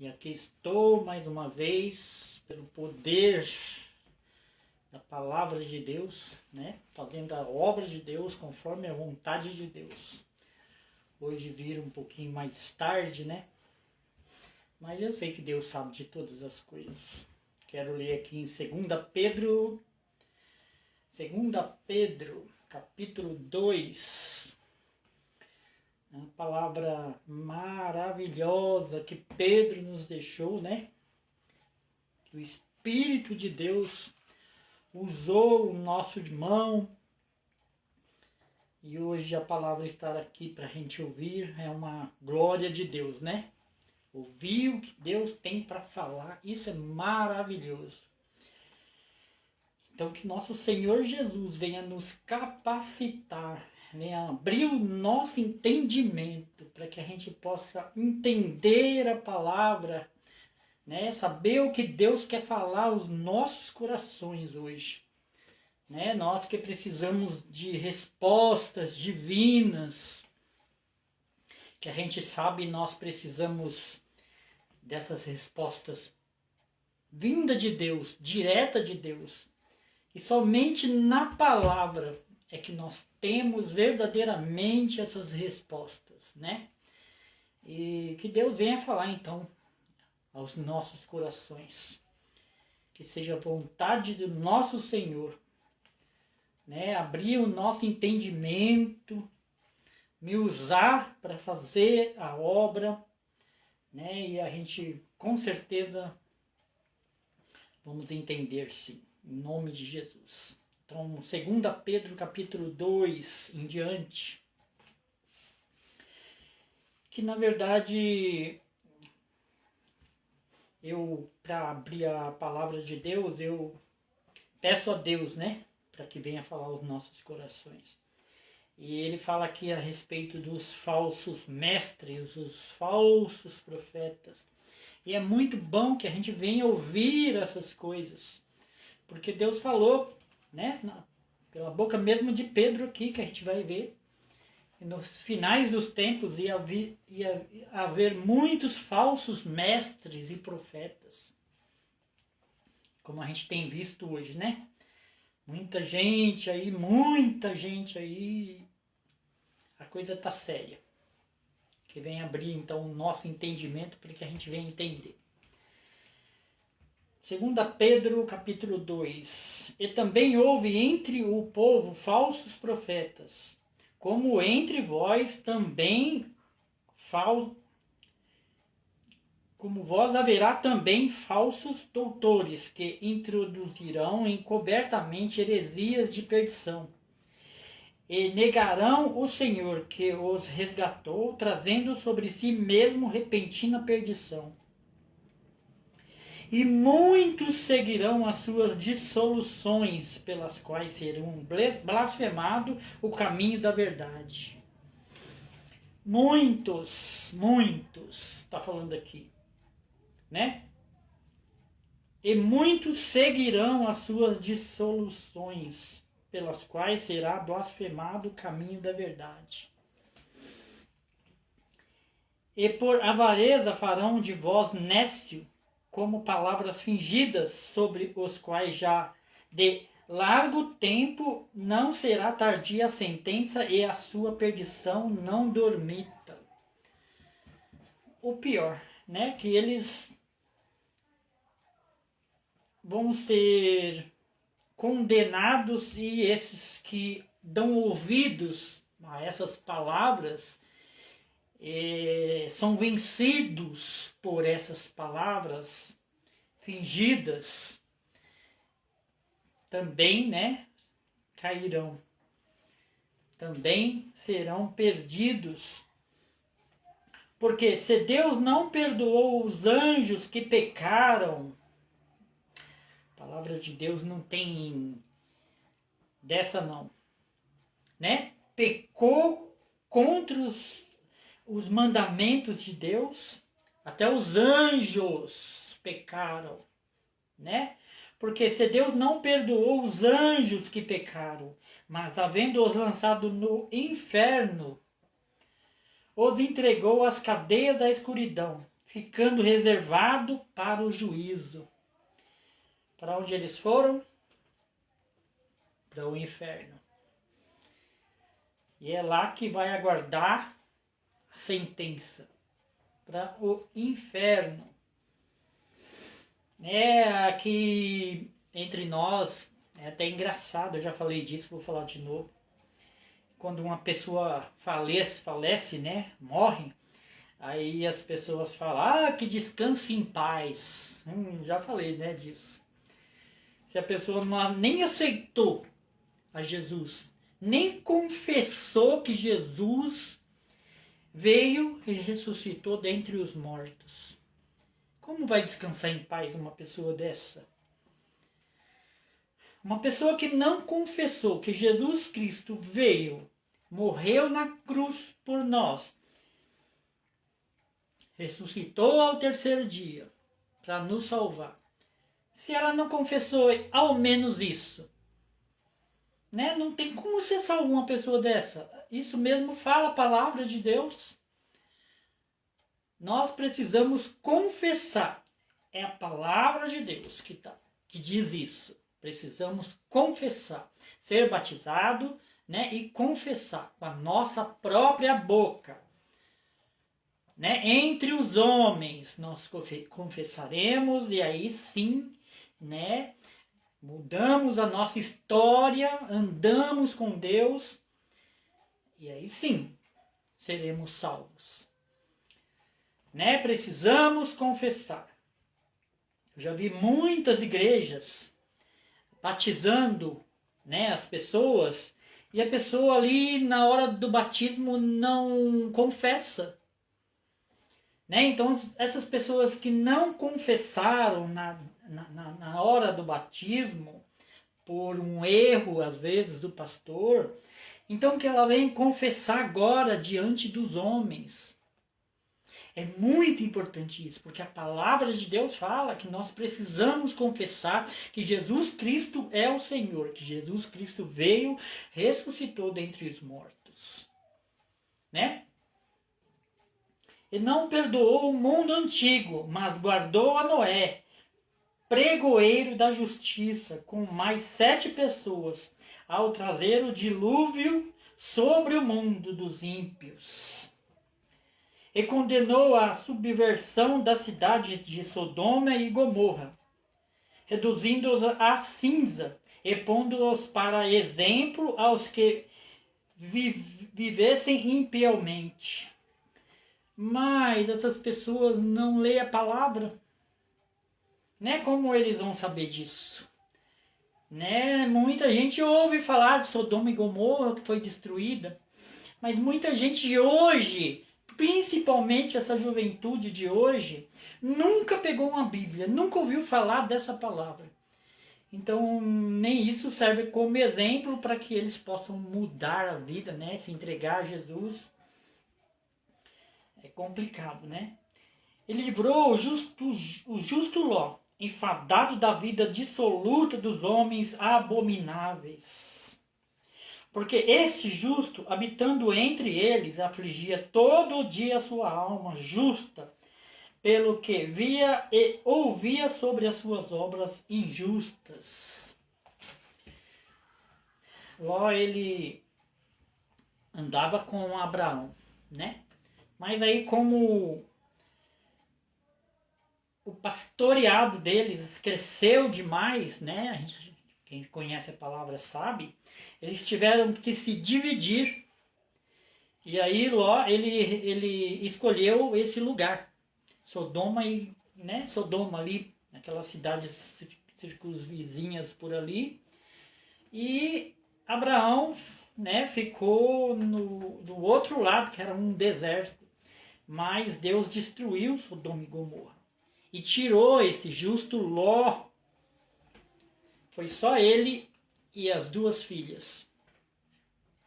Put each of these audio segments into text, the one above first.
E aqui estou mais uma vez, pelo poder da palavra de Deus, né? Fazendo a obra de Deus conforme a vontade de Deus. Hoje vira um pouquinho mais tarde, né? Mas eu sei que Deus sabe de todas as coisas. Quero ler aqui em 2 Pedro, capítulo 2. Uma palavra maravilhosa que Pedro nos deixou, né? Que o Espírito de Deus usou o nosso irmão. E hoje a palavra estar aqui para a gente ouvir é uma glória de Deus, né? Ouvir o que Deus tem para falar, isso é maravilhoso. Então que nosso Senhor Jesus venha nos capacitar, venha abrir o nosso entendimento para que a gente possa entender a palavra, né? Saber o que Deus quer falar aos nossos corações hoje. Né? Nós que precisamos de respostas divinas, que a gente sabe nós precisamos dessas respostas vinda de Deus, direta de Deus. E somente na palavra é que nós temos verdadeiramente essas respostas, né? E que Deus venha falar então aos nossos corações. Que seja a vontade do nosso Senhor, né? Abrir o nosso entendimento, me usar para fazer a obra, né? E a gente com certeza vamos entender sim, em nome de Jesus. Então, 2 Pedro capítulo 2 em diante, que na verdade para abrir a palavra de Deus, eu peço a Deus, né, para que venha falar aos nossos corações. E ele fala aqui a respeito dos falsos mestres, os falsos profetas. E é muito bom que a gente venha ouvir essas coisas. Porque Deus falou, né, pela boca mesmo de Pedro aqui, que a gente vai ver. E nos finais dos tempos ia haver muitos falsos mestres e profetas. Como a gente tem visto hoje, né? Muita gente aí, a coisa está séria. Que vem abrir então o nosso entendimento para que a gente venha entender. 2 Pedro capítulo 2. E também houve entre o povo falsos profetas, como entre vós também como vós haverá também falsos doutores, que introduzirão encobertamente heresias de perdição. E negarão o Senhor que os resgatou, trazendo sobre si mesmo repentina perdição. E muitos seguirão as suas dissoluções, pelas quais serão blasfemado o caminho da verdade. Muitos, está falando aqui, né? E muitos seguirão as suas dissoluções, pelas quais será blasfemado o caminho da verdade. E por avareza farão de vós nécio, como palavras fingidas, sobre os quais já de largo tempo não será tardia a sentença e a sua perdição não dormita. O pior, né, que eles vão ser condenados, e esses que dão ouvidos a essas palavras são vencidos por essas palavras fingidas, também, né, cairão, também serão perdidos. Porque se Deus não perdoou os anjos que pecaram, a palavra de Deus não tem dessa não, né? Pecou contra os mandamentos de Deus, até os anjos pecaram, né? Porque se Deus não perdoou os anjos que pecaram, mas havendo-os lançado no inferno, os entregou às cadeias da escuridão, ficando reservado para o juízo. Para onde eles foram? Para o inferno. E é lá que vai aguardar a sentença. Para o inferno. Aqui entre nós, é até engraçado, eu já falei disso, vou falar de novo. Quando uma pessoa falece, né, morre, aí as pessoas falam, que descanse em paz. Já falei, né, disso. Se a pessoa nem aceitou a Jesus, nem confessou que Jesus veio e ressuscitou dentre os mortos, como vai descansar em paz uma pessoa dessa? Uma pessoa que não confessou que Jesus Cristo veio, morreu na cruz por nós, ressuscitou ao terceiro dia para nos salvar. Se ela não confessou ao menos isso, né? Não tem como você salvar uma pessoa dessa. Isso mesmo fala a palavra de Deus. Nós precisamos confessar. É a palavra de Deus que diz isso. Precisamos confessar. Ser batizado, né? E confessar com a nossa própria boca. Né? Entre os homens nós confessaremos e aí sim, né? Mudamos a nossa história, andamos com Deus e aí sim seremos salvos. Né? Precisamos confessar. Eu já vi muitas igrejas batizando, né, as pessoas e a pessoa ali na hora do batismo não confessa. Né? Então essas pessoas que não confessaram na hora do batismo, por um erro às vezes do pastor, então que ela vem confessar agora diante dos homens. É muito importante isso, porque a palavra de Deus fala que nós precisamos confessar que Jesus Cristo é o Senhor, que Jesus Cristo veio, ressuscitou dentre os mortos. Né? E não perdoou o mundo antigo, mas guardou a Noé, pregoeiro da justiça, com mais 7 pessoas, ao trazer o dilúvio sobre o mundo dos ímpios. E condenou a subversão das cidades de Sodoma e Gomorra, reduzindo-os a cinza e pondo-os para exemplo aos que vivessem impiamente. Mas essas pessoas não leem a palavra. Né? Como eles vão saber disso? Né? Muita gente ouve falar de Sodoma e Gomorra que foi destruída, mas muita gente hoje, principalmente essa juventude de hoje, nunca pegou uma Bíblia, nunca ouviu falar dessa palavra. Então nem isso serve como exemplo para que eles possam mudar a vida, né? Se entregar a Jesus. É complicado, né? Ele livrou o justo Ló, enfadado da vida dissoluta dos homens abomináveis. Porque esse justo, habitando entre eles, afligia todo dia a sua alma justa, pelo que via e ouvia sobre as suas obras injustas. Ló, ele andava com Abraão, né? Mas aí, como o pastoreado deles cresceu demais, né? Quem conhece a palavra sabe. Eles tiveram que se dividir. E aí Ló, ele escolheu esse lugar. Sodoma Sodoma ali, naquelas cidades circunvizinhas por ali. E Abraão, né, ficou do outro lado, que era um deserto. Mas Deus destruiu Sodoma e Gomorra. E tirou esse justo Ló. Foi só ele e as 2 filhas.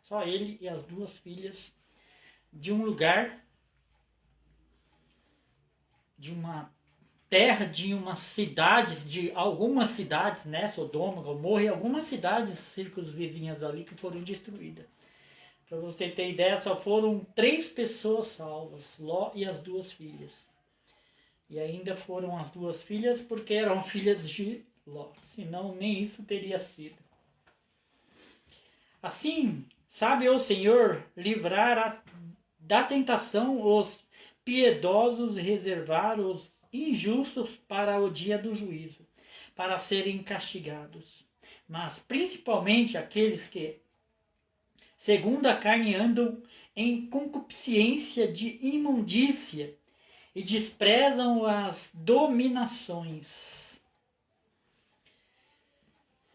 Só ele e as 2 filhas de um lugar, de uma terra, de umas cidades, de algumas cidades, né? Sodoma, Gomorra e algumas cidades circunvizinhas ali que foram destruídas. Para você ter ideia, só foram 3 pessoas salvas, Ló e as 2 filhas. E ainda foram as 2 filhas, porque eram filhas de Ló. Senão nem isso teria sido. Assim, sabe o Senhor livrar da tentação os piedosos e reservar os injustos para o dia do juízo, para serem castigados. Mas principalmente aqueles que, segundo a carne, andam em concupiscência de imundícia e desprezam as dominações.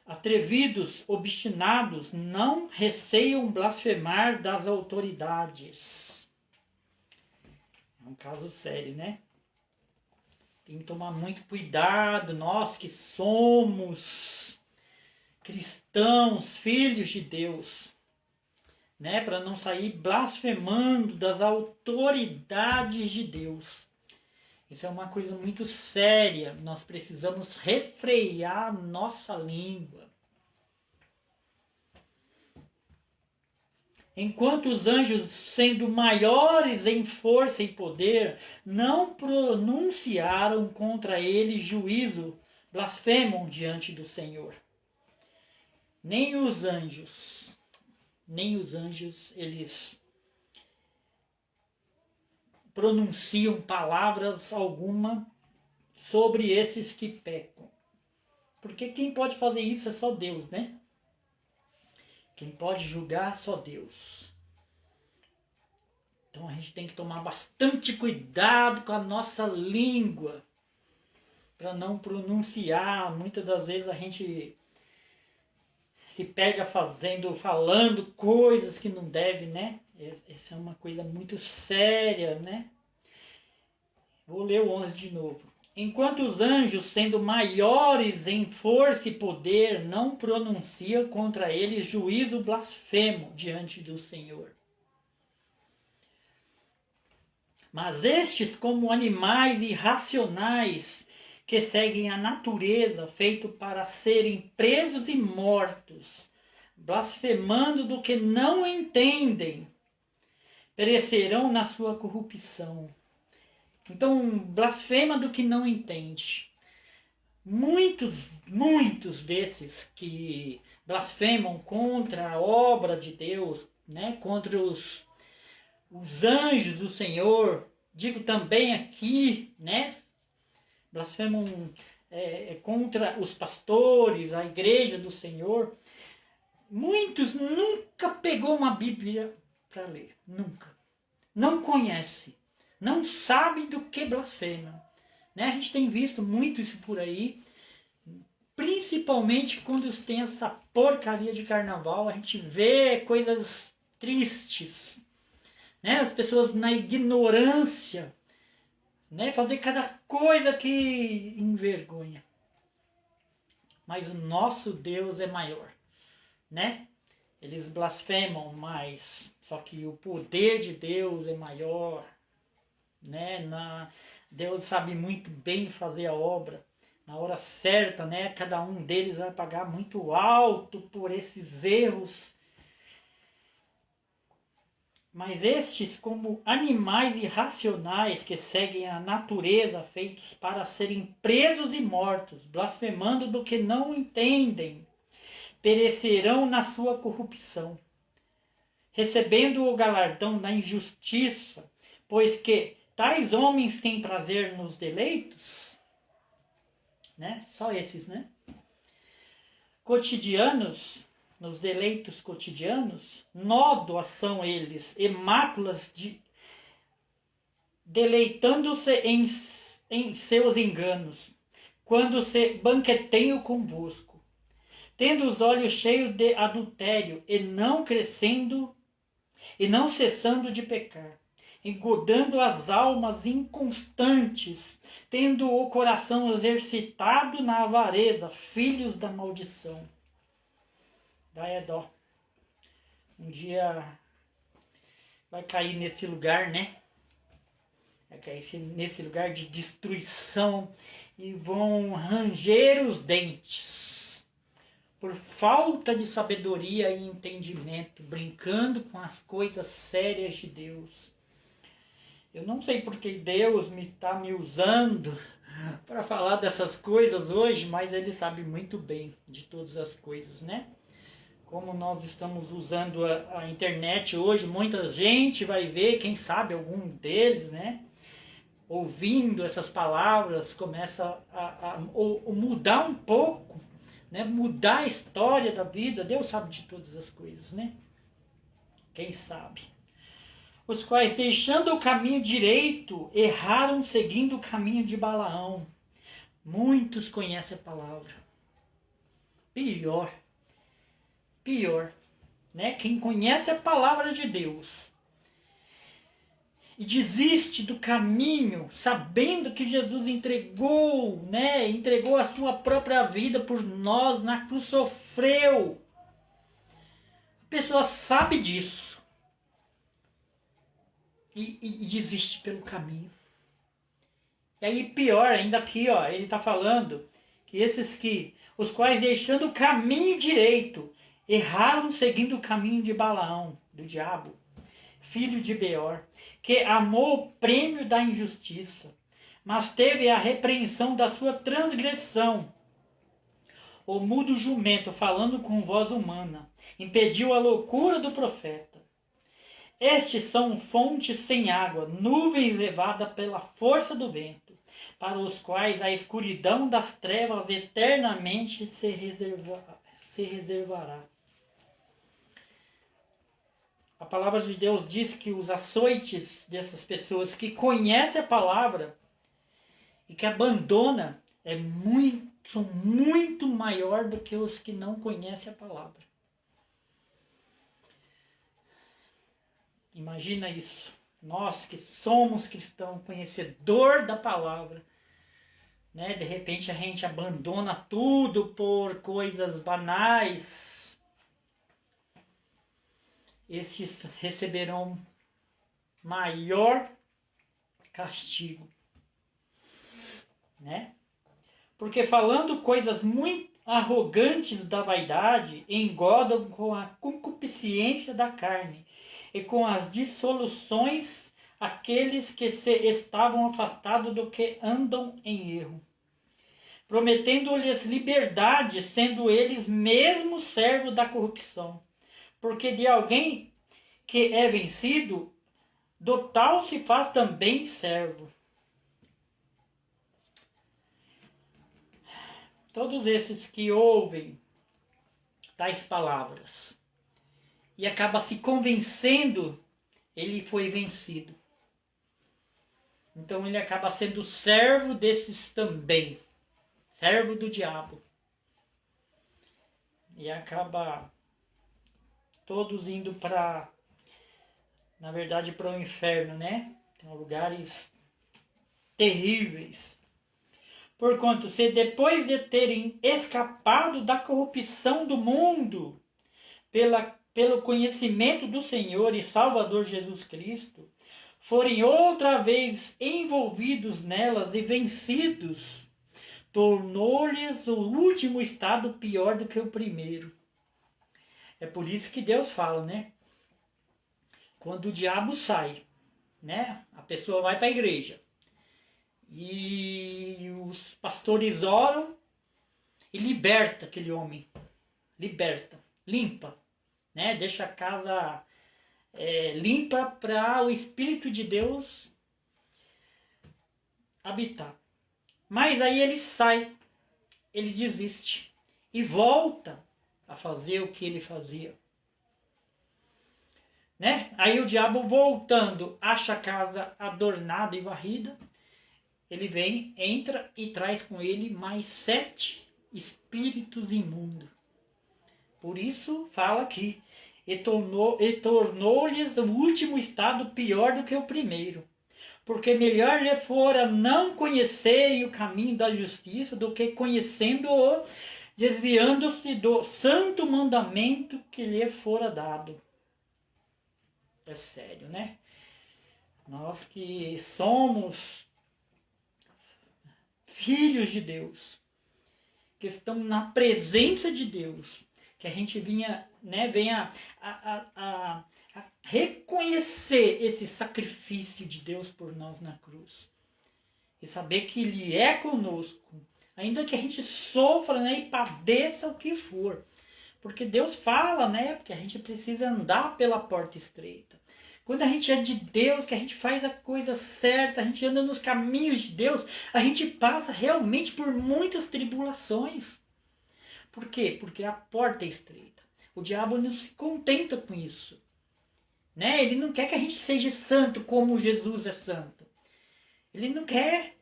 Atrevidos, obstinados, não receiam blasfemar das autoridades. É um caso sério, né? Tem que tomar muito cuidado, nós que somos cristãos, filhos de Deus, né? Para não sair blasfemando das autoridades de Deus. Isso é uma coisa muito séria. Nós precisamos refrear nossa língua. Enquanto os anjos, sendo maiores em força e poder, não pronunciaram contra ele juízo, blasfemam diante do Senhor. Nem os anjos, eles pronunciam palavras alguma sobre esses que pecam. Porque quem pode fazer isso é só Deus, né? Quem pode julgar é só Deus. Então a gente tem que tomar bastante cuidado com a nossa língua para não pronunciar. Muitas das vezes a gente se pega falando coisas que não deve, né? Essa é uma coisa muito séria, né? Vou ler o 11 de novo. Enquanto os anjos, sendo maiores em força e poder, não pronunciam contra eles juízo blasfemo diante do Senhor. Mas estes, como animais irracionais, que seguem a natureza, feito para serem presos e mortos, blasfemando do que não entendem, perecerão na sua corrupção. Então, blasfema do que não entende. Muitos desses que blasfemam contra a obra de Deus, né, contra os anjos do Senhor, digo também aqui, né, blasfemam contra os pastores, a igreja do Senhor. Muitos nunca pegou uma Bíblia para ler, nunca. Não conhece. Não sabe do que blasfema. Né? A gente tem visto muito isso por aí. Principalmente quando tem essa porcaria de carnaval. A gente vê coisas tristes. Né? As pessoas na ignorância. Né? Fazer cada coisa que envergonha. Mas o nosso Deus é maior. Né? Eles blasfemam mais. Só que o poder de Deus é maior. Né? Deus sabe muito bem fazer a obra na hora certa, né? Cada um deles vai pagar muito alto por esses erros. Mas estes, como animais irracionais que seguem a natureza, feitos para serem presos e mortos, blasfemando do que não entendem, perecerão na sua corrupção, recebendo o galardão da injustiça, pois que tais homens têm prazer nos deleitos, né? Só esses, né? Cotidianos, nos deleitos cotidianos, nódoas são eles, e máculas deleitando-se em seus enganos, quando se banqueteiam convosco, tendo os olhos cheios de adultério, e não crescendo, e não cessando de pecar, engodando as almas inconstantes, tendo o coração exercitado na avareza, filhos da maldição. Dá dó. Um dia vai cair nesse lugar, né? Vai cair nesse lugar de destruição e vão ranger os dentes por falta de sabedoria e entendimento, brincando com as coisas sérias de Deus. Eu não sei porque Deus está me usando para falar dessas coisas hoje, mas Ele sabe muito bem de todas as coisas, né? Como nós estamos usando a internet hoje, muita gente vai ver, quem sabe algum deles, né? Ouvindo essas palavras, começa a mudar um pouco, né? Mudar a história da vida. Deus sabe de todas as coisas, né? Quem sabe? Os quais, deixando o caminho direito, erraram seguindo o caminho de Balaão. Muitos conhecem a palavra. Pior, né? Quem conhece a palavra de Deus e desiste do caminho, sabendo que Jesus entregou, né? Entregou a sua própria vida por nós, na cruz sofreu. A pessoa sabe disso. E desiste pelo caminho. E aí pior, ainda aqui, ó, ele está falando que os quais deixando o caminho direito, erraram seguindo o caminho de Balaão, do diabo, filho de Beor, que amou o prêmio da injustiça, mas teve a repreensão da sua transgressão. O mudo jumento, falando com voz humana, impediu a loucura do profeta. Estes são fontes sem água, nuvens levadas pela força do vento, para os quais a escuridão das trevas eternamente se reservará. A palavra de Deus diz que os açoites dessas pessoas que conhecem a palavra e que abandonam são muito maior do que os que não conhecem a palavra. Imagina isso. Nós que somos cristãos, conhecedor da palavra, né? De repente a gente abandona tudo por coisas banais. Esses receberão maior castigo, né? Porque falando coisas muito arrogantes da vaidade, engodam com a concupiscência da carne e com as dissoluções aqueles que se estavam afastados do que andam em erro, prometendo-lhes liberdade, sendo eles mesmos servos da corrupção. Porque de alguém que é vencido, do tal se faz também servo. Todos esses que ouvem tais palavras e acaba se convencendo, ele foi vencido. Então ele acaba sendo servo desses também, servo do diabo. E acaba todos indo na verdade, para o inferno, né? Tem lugares terríveis. Porquanto, se depois de terem escapado da corrupção do mundo, pelo conhecimento do Senhor e Salvador Jesus Cristo, forem outra vez envolvidos nelas e vencidos, tornou-lhes o último estado pior do que o primeiro. É por isso que Deus fala, né? Quando o diabo sai, né? A pessoa vai para a igreja. E os pastores oram e liberta aquele homem. Liberta, limpa, né? Deixa a casa limpa para o Espírito de Deus habitar. Mas aí ele sai, ele desiste e volta a fazer o que ele fazia. Né? Aí o diabo voltando, acha a casa adornada e varrida. Ele vem, entra e traz com ele mais 7 espíritos imundos. Por isso fala aqui, e tornou-lhes o último estado pior do que o primeiro. Porque melhor lhe fora não conhecerem o caminho da justiça do que conhecendo-o, desviando-se do santo mandamento que lhe fora dado. É sério, né? Nós que somos filhos de Deus, que estão na presença de Deus, que a gente venha reconhecer esse sacrifício de Deus por nós na cruz. E saber que Ele é conosco. Ainda que a gente sofra, né, e padeça o que for. Porque Deus fala, né, que a gente precisa andar pela porta estreita. Quando a gente é de Deus, que a gente faz a coisa certa, a gente anda nos caminhos de Deus, a gente passa realmente por muitas tribulações. Por quê? Porque a porta é estreita. O diabo não se contenta com isso. Né? Ele não quer que a gente seja santo como Jesus é santo. Ele não quer.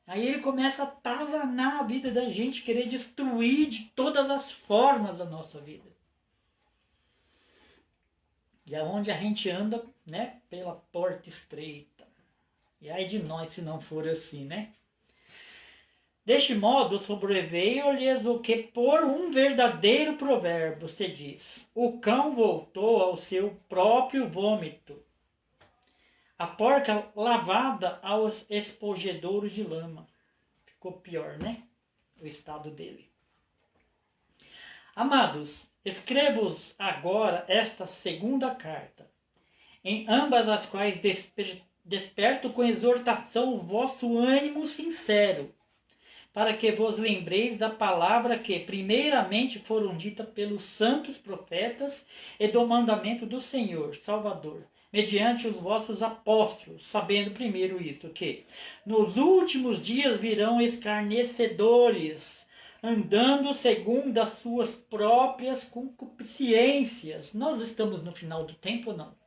Aí ele começa a atazanar a vida da gente, querer destruir de todas as formas a nossa vida. E é onde a gente anda, né, pela porta estreita. E ai de nós se não for assim, né? Deste modo sobreveio-lhes o que por um verdadeiro provérbio se diz: o cão voltou ao seu próprio vômito, a porca lavada aos esponjedouros de lama. Ficou pior, né? O estado dele. Amados, escrevo-vos agora esta segunda carta, em ambas as quais desperto com exortação o vosso ânimo sincero, para que vos lembreis da palavra que primeiramente foram dita pelos santos profetas e do mandamento do Senhor, Salvador, mediante os vossos apóstolos, sabendo primeiro isto, que nos últimos dias virão escarnecedores, andando segundo as suas próprias concupiscências. Nós estamos no final do tempo ou não?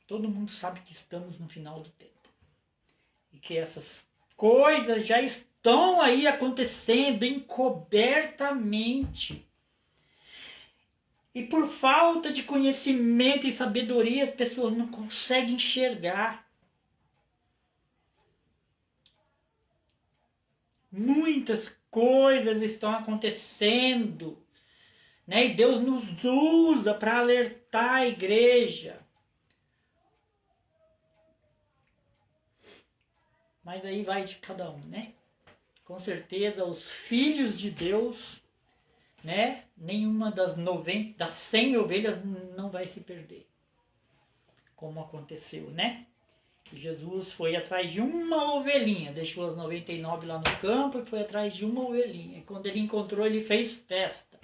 Todo mundo sabe que estamos no final do tempo. E que essas coisas já estão aí acontecendo encobertamente. E por falta de conhecimento e sabedoria, as pessoas não conseguem enxergar. Muitas coisas estão acontecendo, né? E Deus nos usa para alertar a igreja. Mas aí vai de cada um, né? Com certeza os filhos de Deus, né? Nenhuma das 100 ovelhas não vai se perder. Como aconteceu, né? Jesus foi atrás de uma ovelhinha, deixou as 99 lá no campo e foi atrás de uma ovelhinha. E quando ele encontrou, ele fez festa.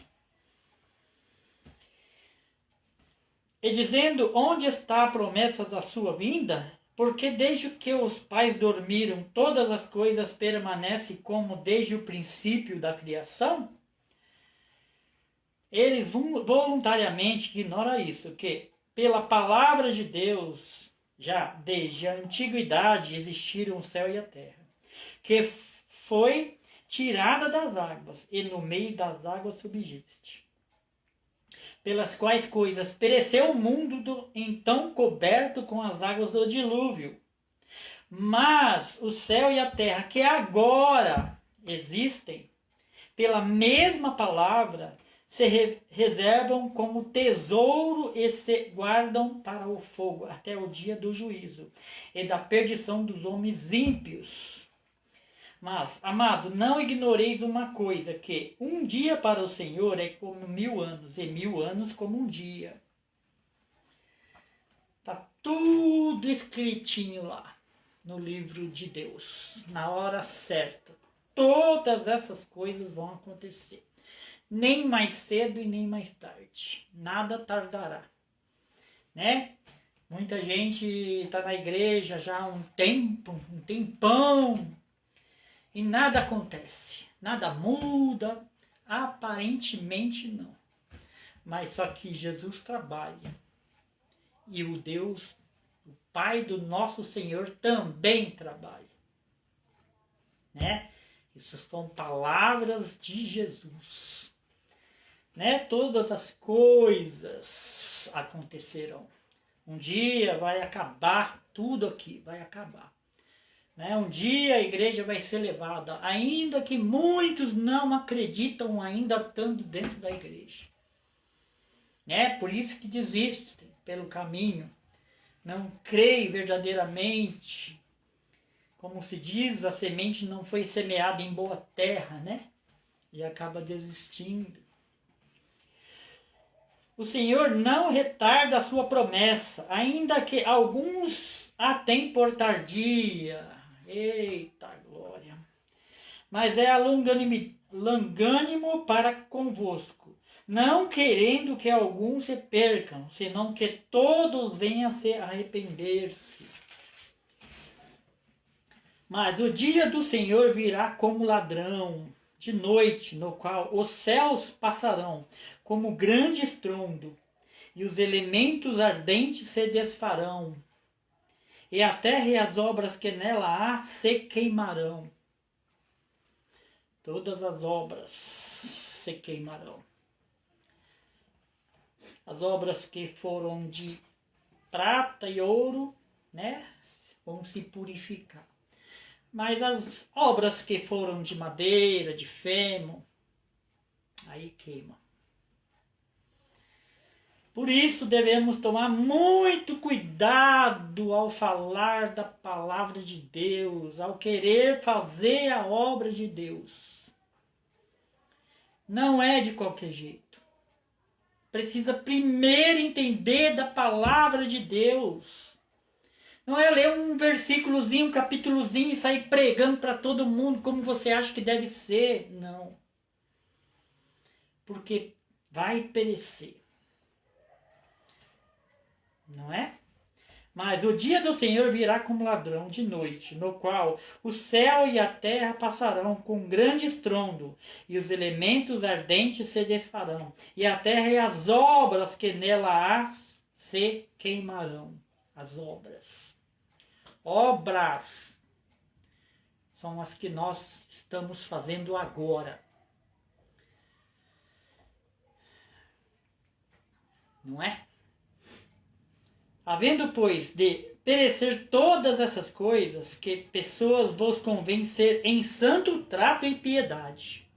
E dizendo, onde está a promessa da sua vinda? Porque desde que os pais dormiram, todas as coisas permanecem como desde o princípio da criação? Eles voluntariamente ignoram isso, que pela palavra de Deus, já desde a antiguidade existiram o céu e a terra, que foi tirada das águas e no meio das águas subsiste, pelas quais coisas pereceu o mundo então coberto com as águas do dilúvio. Mas o céu e a terra que agora existem, pela mesma palavra, se reservam como tesouro e se guardam para o fogo até o dia do juízo e da perdição dos homens ímpios. Mas, amado, não ignoreis uma coisa, que um dia para o Senhor é como 1000 anos, e 1000 anos como um dia. Está tudo escritinho lá, no livro de Deus, na hora certa. Todas essas coisas vão acontecer. Nem mais cedo e nem mais tarde. Nada tardará. Né? Muita gente está na igreja já há um tempão, e nada acontece, nada muda, aparentemente não. Mas só que Jesus trabalha. E o Deus, o Pai do nosso Senhor também trabalha. Né? Isso são palavras de Jesus. Né? Todas as coisas acontecerão. Um dia vai acabar, tudo aqui vai acabar. Né? Um dia a igreja vai ser levada, ainda que muitos não acreditam ainda estando dentro da igreja. Né? Por isso que desistem pelo caminho, não creem verdadeiramente. Como se diz, a semente não foi semeada em boa terra, né? E acaba desistindo. o Senhor não retarda a sua promessa, ainda que alguns a têm por tardia. Eita glória! Mas é longânimo para convosco, não querendo que alguns se percam, senão que todos venham a se arrepender-se. Mas o dia do Senhor virá como ladrão de noite, no qual os céus passarão como grande estrondo, e os elementos ardentes se desfarão, e a terra e as obras que nela há se queimarão. Todas as obras se queimarão. As obras que foram de prata e ouro, né, vão se purificar. Mas as obras que foram de madeira, de feno, aí queima. Por isso devemos tomar muito cuidado ao falar da palavra de Deus, ao querer fazer a obra de Deus. Não é de qualquer jeito. Precisa primeiro entender da palavra de Deus. Não é ler um versículozinho, um capítulozinho e sair pregando para todo mundo como você acha que deve ser. Não. Porque vai perecer. Não é? Mas o dia do Senhor virá como ladrão de noite, no qual o céu e a terra passarão com grande estrondo, e os elementos ardentes se desfarão, e a terra e as obras que nela há se queimarão. As obras. Obras são as que nós estamos fazendo agora. Não é? Havendo, pois, de perecer todas essas coisas, que pessoas vos convém ser em santo trato e piedade,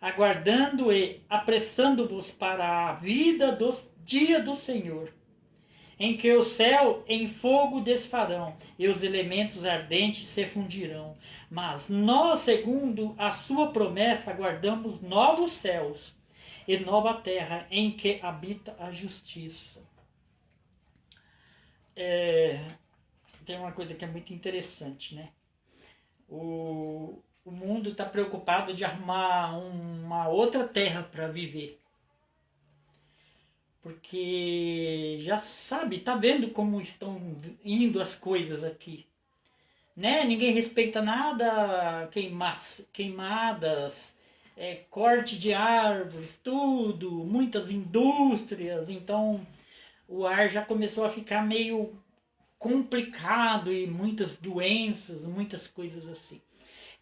aguardando e apressando-vos para a vida do dia do Senhor, em que o céu em fogo desfarão, e os elementos ardentes se fundirão. Mas nós, segundo a sua promessa, aguardamos novos céus e nova terra, em que habita a justiça. Tem uma coisa que é muito interessante, né? O mundo está preocupado de arrumar uma outra terra para viver. Porque já sabe, tá vendo como estão indo as coisas aqui. Né? Ninguém respeita nada, queimadas, corte de árvores, tudo, muitas indústrias, então o ar já começou a ficar meio complicado e muitas doenças, muitas coisas assim.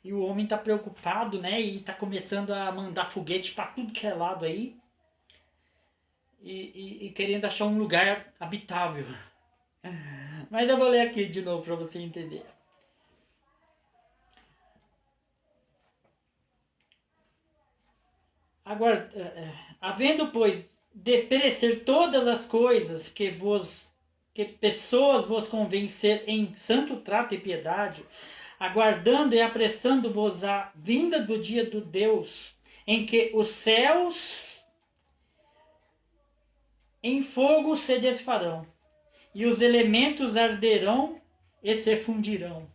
E o homem está preocupado, né? E está começando a mandar foguete para tudo que é lado aí. E querendo achar um lugar habitável. Mas eu vou ler aqui de novo para você entender. Agora, havendo, pois, de perecer todas as coisas que pessoas vos convencer em santo trato e piedade, aguardando e apressando-vos a vinda do dia do Deus, em que os céus em fogo se desfarão, e os elementos arderão e se fundirão.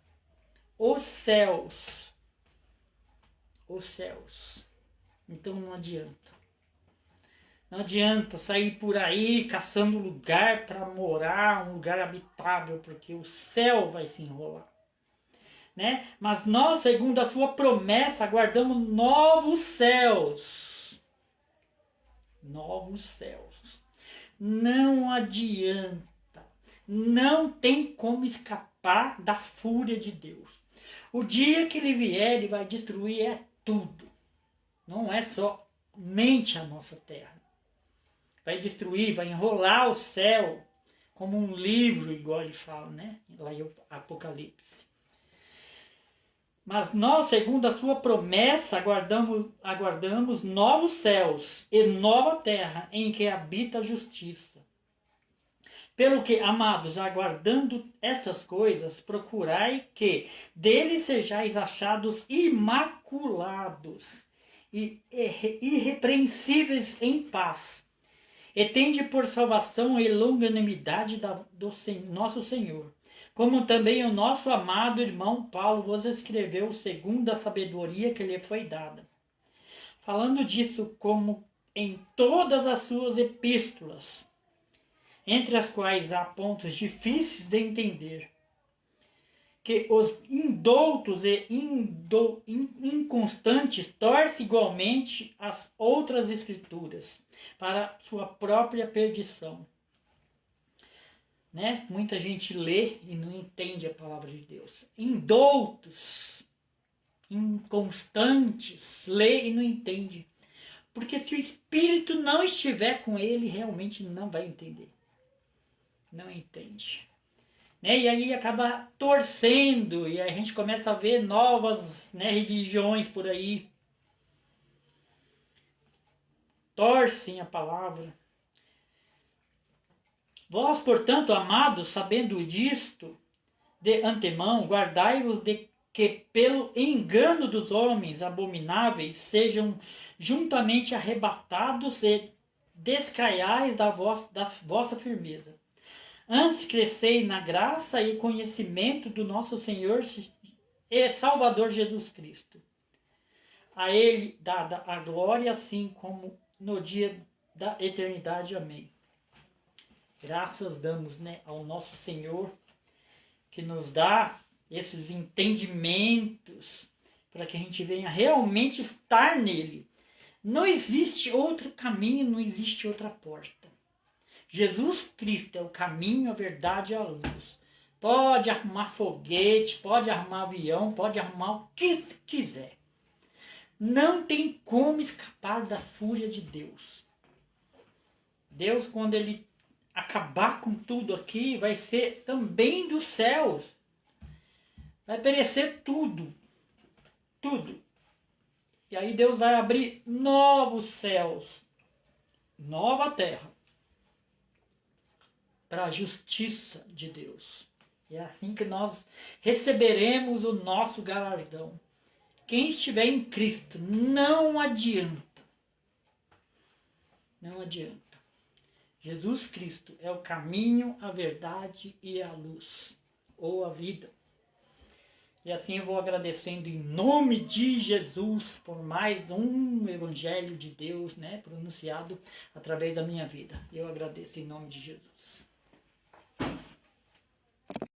Os céus. Os céus. Então não adianta. Não adianta sair por aí caçando lugar para morar, um lugar habitável, porque o céu vai se enrolar. Né? Mas nós, segundo a sua promessa, aguardamos novos céus. Novos céus. Não adianta. Não tem como escapar da fúria de Deus. O dia que ele vier, ele vai destruir tudo. Não é somente a nossa terra. Vai destruir, vai enrolar o céu como um livro, igual ele fala, né? Lá em Apocalipse. Mas nós, segundo a sua promessa, aguardamos novos céus e nova terra em que habita a justiça. Pelo que, amados, aguardando essas coisas, procurai que dele sejais achados imaculados e irrepreensíveis em paz, e tende por salvação e longanimidade nosso Senhor, como também o nosso amado irmão Paulo vos escreveu segundo a sabedoria que lhe foi dada. Falando disso como em todas as suas epístolas, entre as quais há pontos difíceis de entender, que os indoutos e inconstantes torcem igualmente as outras escrituras para sua própria perdição. Né? Muita gente lê e não entende a palavra de Deus. Indoutos, inconstantes, lê e não entende. Porque se o Espírito não estiver com ele, realmente não vai entender. Não entende. Né? E aí acaba torcendo, e a gente começa a ver novas, né, religiões por aí. Torcem a palavra. Vós, portanto, amados, sabendo disto, de antemão, guardai-vos de que pelo engano dos homens abomináveis sejam juntamente arrebatados e descaiais da vossa firmeza. Antes crescei na graça e conhecimento do nosso Senhor e Salvador Jesus Cristo. A Ele dada a glória, assim como no dia da eternidade. Amém. Graças damos, né, ao nosso Senhor, que nos dá esses entendimentos para que a gente venha realmente estar nele. Não existe outro caminho, não existe outra porta. Jesus Cristo é o caminho, a verdade e a luz. Pode arrumar foguete, pode arrumar avião, pode arrumar o que quiser. Não tem como escapar da fúria de Deus. Deus, quando ele acabar com tudo aqui, vai ser também dos céus. Vai perecer tudo. Tudo. E aí Deus vai abrir novos céus, nova terra, para a justiça de Deus. E é assim que nós receberemos o nosso galardão. Quem estiver em Cristo, não adianta. Não adianta. Jesus Cristo é o caminho, a verdade e a luz, ou a vida. E assim eu vou agradecendo em nome de Jesus por mais um Evangelho de Deus, né, pronunciado através da minha vida. Eu agradeço em nome de Jesus.